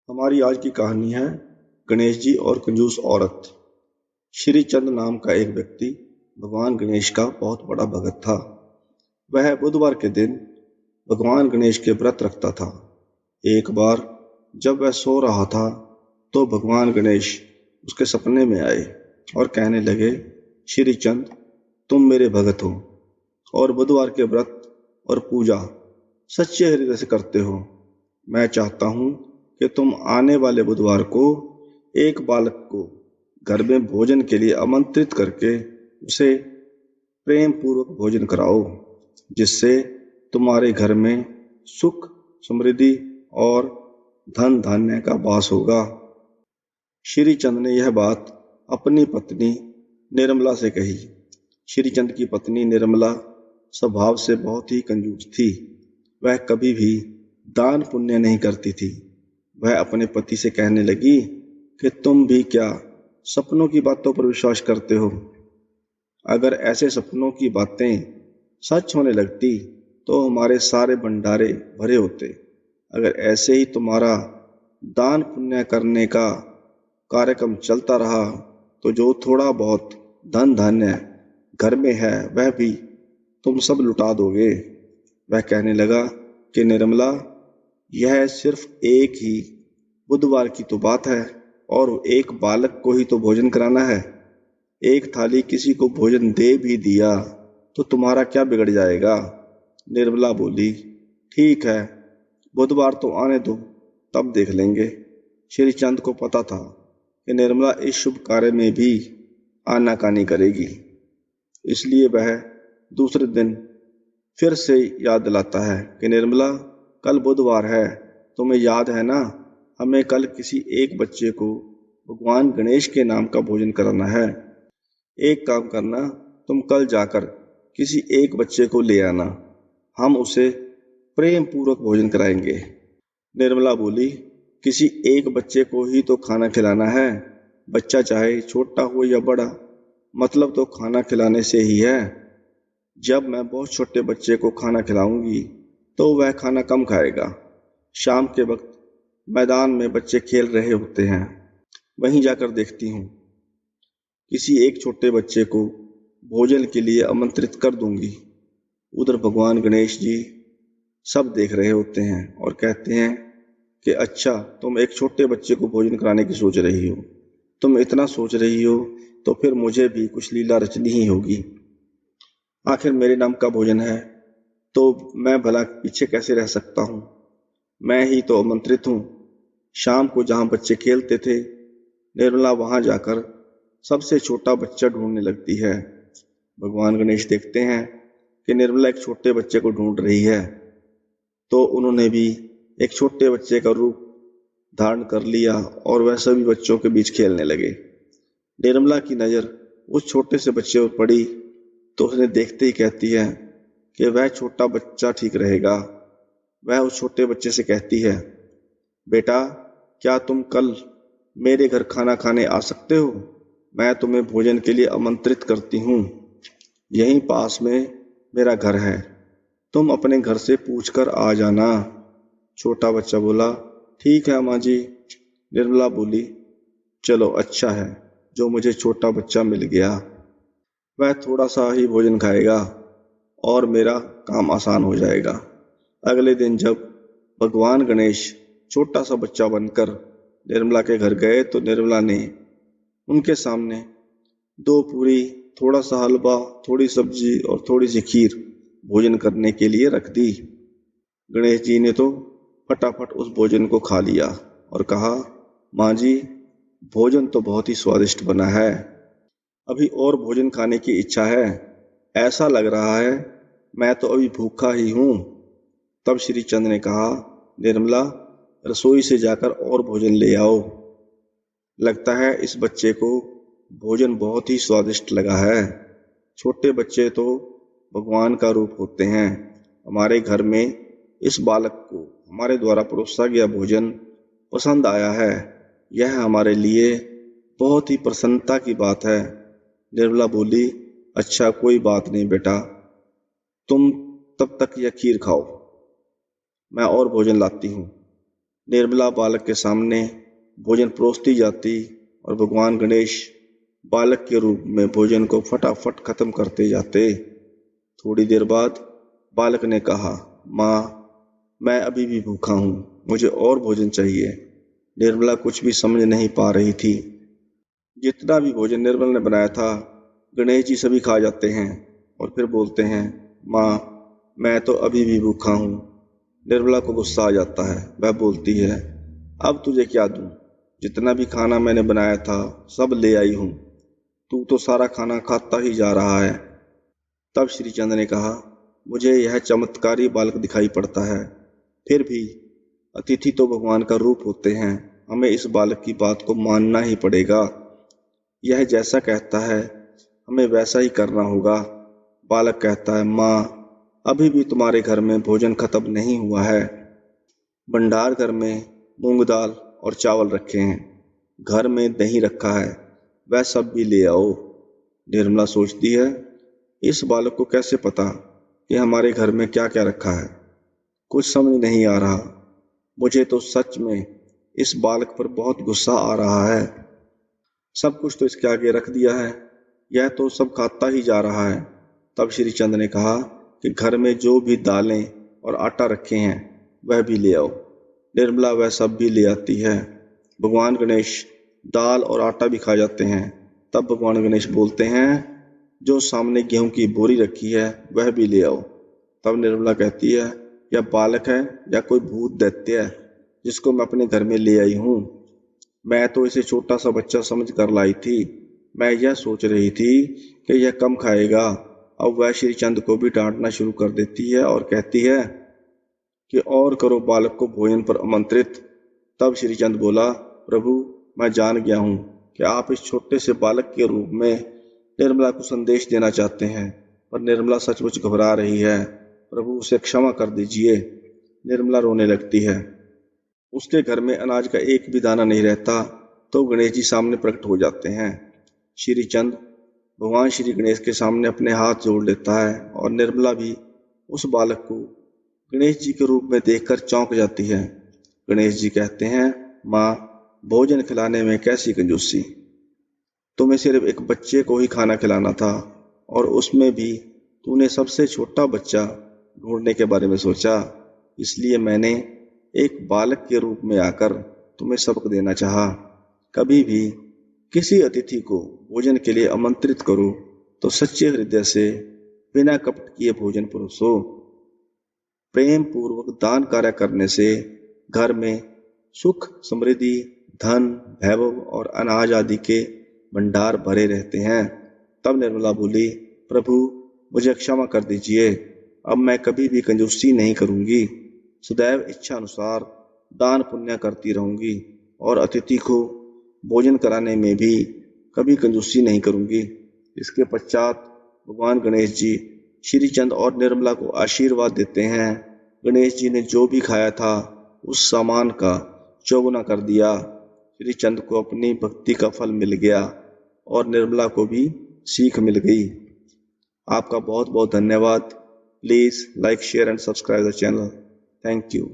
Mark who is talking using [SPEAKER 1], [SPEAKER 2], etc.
[SPEAKER 1] हमारी आज की कहानी है गणेश जी और कंजूस औरत। श्री चंद नाम का एक व्यक्ति भगवान गणेश का बहुत बड़ा भगत था। वह बुधवार के दिन भगवान गणेश के व्रत रखता था। एक बार जब वह सो रहा था तो भगवान गणेश उसके सपने में आए और कहने लगे, श्री चंद, तुम मेरे भगत हो और बुधवार के व्रत और पूजा सच्चे हृदय से करते हो। मैं चाहता हूँ कि तुम आने वाले बुधवार को एक बालक को घर में भोजन के लिए आमंत्रित करके उसे प्रेम पूर्वक भोजन कराओ, जिससे तुम्हारे घर में सुख, समृद्धि और धन धान्य का वास होगा। श्री चंद ने यह बात अपनी पत्नी निर्मला से कही। श्री चंद की पत्नी निर्मला स्वभाव से बहुत ही कंजूस थी। वह कभी भी दान पुण्य नहीं करती थी। वह अपने पति से कहने लगी कि तुम भी क्या सपनों की बातों पर विश्वास करते हो? अगर ऐसे सपनों की बातें सच होने लगती तो हमारे सारे भंडारे भरे होते। अगर ऐसे ही तुम्हारा दान पुण्य करने का कार्यक्रम चलता रहा तो जो थोड़ा बहुत धन धान्य घर में है वह भी तुम सब लुटा दोगे। वह कहने लगा कि निर्मला, यह सिर्फ एक ही बुधवार की तो बात है और एक बालक को ही तो भोजन कराना है। एक थाली किसी को भोजन दे भी दिया तो तुम्हारा क्या बिगड़ जाएगा? निर्मला बोली, ठीक है, बुधवार तो आने दो, तब देख लेंगे। श्रीचंद को पता था कि निर्मला इस शुभ कार्य में भी आनाकानी करेगी, इसलिए वह दूसरे दिन फिर से याद दिलाता है कि निर्मला, कल बुधवार है, तुम्हें याद है ना? हमें कल किसी एक बच्चे को भगवान गणेश के नाम का भोजन कराना है। एक काम करना, तुम कल जाकर किसी एक बच्चे को ले आना, हम उसे प्रेम पूर्वक भोजन कराएंगे। निर्मला बोली, किसी एक बच्चे को ही तो खाना खिलाना है, बच्चा चाहे छोटा हो या बड़ा, मतलब तो खाना खिलाने से ही है। जब मैं बहुत छोटे बच्चे को खाना खिलाऊंगी तो वह खाना कम खाएगा। शाम के वक्त मैदान में बच्चे खेल रहे होते हैं, वहीं जाकर देखती हूँ। किसी एक छोटे बच्चे को भोजन के लिए आमंत्रित कर दूंगी। उधर भगवान गणेश जी सब देख रहे होते हैं और कहते हैं कि अच्छा, तुम एक छोटे बच्चे को भोजन कराने की सोच रही हो। तुम इतना सोच रही हो तो फिर मुझे भी कुछ लीला रचनी ही होगी। आखिर मेरे नाम का भोजन है तो मैं भला पीछे कैसे रह सकता हूँ? मैं ही तो आमंत्रित हूँ। शाम को जहाँ बच्चे खेलते थे, निर्मला वहां जाकर सबसे छोटा बच्चा ढूंढने लगती है। भगवान गणेश देखते हैं कि निर्मला एक छोटे बच्चे को ढूंढ रही है, तो उन्होंने भी एक छोटे बच्चे का रूप धारण कर लिया और वह सभी बच्चों के बीच खेलने लगे। निर्मला की नज़र उस छोटे से बच्चे पर पड़ी तो उसने देखते ही कहती है कि वह छोटा बच्चा ठीक रहेगा। वह उस छोटे बच्चे से कहती है, बेटा, क्या तुम कल मेरे घर खाना खाने आ सकते हो? मैं तुम्हें भोजन के लिए आमंत्रित करती हूँ। यहीं पास में मेरा घर है, तुम अपने घर से पूछकर आ जाना। छोटा बच्चा बोला, ठीक है अम्मा जी। निर्मला बोली, चलो अच्छा है जो मुझे छोटा बच्चा मिल गया। वह थोड़ा सा ही भोजन खाएगा और मेरा काम आसान हो जाएगा। अगले दिन जब भगवान गणेश छोटा सा बच्चा बनकर निर्मला के घर गए तो निर्मला ने उनके सामने 2 पूरी, थोड़ा सा हलवा, थोड़ी सब्जी और थोड़ी सी खीर भोजन करने के लिए रख दी। गणेश जी ने तो फटाफट उस भोजन को खा लिया और कहा, माँ जी, भोजन तो बहुत ही स्वादिष्ट बना है, अभी और भोजन खाने की इच्छा है। ऐसा लग रहा है मैं तो अभी भूखा ही हूँ। तब श्री चंद ने कहा, निर्मला, रसोई से जाकर और भोजन ले आओ। लगता है इस बच्चे को भोजन बहुत ही स्वादिष्ट लगा है। छोटे बच्चे तो भगवान का रूप होते हैं। हमारे घर में इस बालक को हमारे द्वारा परोसा गया भोजन पसंद आया है। यह हमारे लिए बहुत ही प्रसन्नता की बात है। निर्मला बोली, अच्छा, कोई बात नहीं बेटा, तुम तब तक यह खीर खाओ, मैं और भोजन लाती हूँ। निर्मला बालक के सामने भोजन परोसती जाती और भगवान गणेश बालक के रूप में भोजन को फटाफट खत्म करते जाते। थोड़ी देर बाद बालक ने कहा, माँ, मैं अभी भी भूखा हूँ, मुझे और भोजन चाहिए। निर्मला कुछ भी समझ नहीं पा रही थी। जितना भी भोजन निर्मला ने बनाया था, गणेश जी सभी खा जाते हैं और फिर बोलते हैं, माँ, मैं तो अभी भी भूखा हूँ। निर्मला को गुस्सा आ जाता है। वह बोलती है, अब तुझे क्या दूँ? जितना भी खाना मैंने बनाया था सब ले आई हूँ, तू तो सारा खाना खाता ही जा रहा है। तब श्री चंद ने कहा, मुझे यह चमत्कारी बालक दिखाई पड़ता है, फिर भी अतिथि तो भगवान का रूप होते हैं, हमें इस बालक की बात को मानना ही पड़ेगा। यह जैसा कहता है हमें वैसा ही करना होगा। बालक कहता है, माँ, अभी भी तुम्हारे घर में भोजन खत्म नहीं हुआ है। भंडार घर में मूंग दाल और चावल रखे हैं, घर में दही रखा है, वह सब भी ले आओ। निर्मला सोचती है, इस बालक को कैसे पता कि हमारे घर में क्या क्या रखा है? कुछ समझ नहीं आ रहा। मुझे तो सच में इस बालक पर बहुत गुस्सा आ रहा है। सब कुछ तो इसके आगे रख दिया है, यह तो सब खाता ही जा रहा है। तब श्री चंद ने कहा कि घर में जो भी दालें और आटा रखे हैं वह भी ले आओ। निर्मला वह सब भी ले आती है। भगवान गणेश दाल और आटा भी खा जाते हैं। तब भगवान गणेश बोलते हैं, जो सामने गेहूं की बोरी रखी है वह भी ले आओ। तब निर्मला कहती है, यह बालक है या कोई भूत दैत्य है जिसको मैं अपने घर में ले आई हूँ? मैं तो इसे छोटा सा बच्चा समझ कर लाई थी। मैं यह सोच रही थी कि यह कम खाएगा। अब वह श्रीचंद को भी डांटना शुरू कर देती है और कहती है कि और करो बालक को भोजन पर आमंत्रित। तब श्रीचंद बोला, प्रभु, मैं जान गया हूँ कि आप इस छोटे से बालक के रूप में निर्मला को संदेश देना चाहते हैं, पर निर्मला सचमुच घबरा रही है। प्रभु, उसे क्षमा कर दीजिए। निर्मला रोने लगती है। उसके घर में अनाज का एक भी दाना नहीं रहता तो गणेश जी सामने प्रकट हो जाते हैं। श्री चंद भगवान श्री गणेश के सामने अपने हाथ जोड़ लेता है और निर्मला भी उस बालक को गणेश जी के रूप में देखकर चौंक जाती है। गणेश जी कहते हैं, माँ, भोजन खिलाने में कैसी कंजूसी! तुम्हें सिर्फ एक बच्चे को ही खाना खिलाना था और उसमें भी तूने सबसे छोटा बच्चा ढूंढने के बारे में सोचा। इसलिए मैंने एक बालक के रूप में आकर तुम्हें सबक देना चाहा। कभी भी किसी अतिथि को भोजन के लिए आमंत्रित करो तो सच्चे हृदय से बिना कपट किए भोजन परोसो। प्रेम पूर्वक दान कार्य करने से घर में सुख, समृद्धि, धन, वैभव और अनाज आदि के भंडार भरे रहते हैं। तब निर्मला बोली, प्रभु, मुझे क्षमा कर दीजिए। अब मैं कभी भी कंजूसी नहीं करूंगी। सदैव इच्छा अनुसार दान पुण्य करती रहूंगी और अतिथि को भोजन कराने में भी कभी कंजूसी नहीं करूंगी। इसके पश्चात भगवान गणेश जी श्रीचंद और निर्मला को आशीर्वाद देते हैं। गणेश जी ने जो भी खाया था उस सामान का चौगुना कर दिया। श्रीचंद को अपनी भक्ति का फल मिल गया और निर्मला को भी सीख मिल गई। आपका बहुत बहुत धन्यवाद। Please like, share and subscribe the channel. Thank you.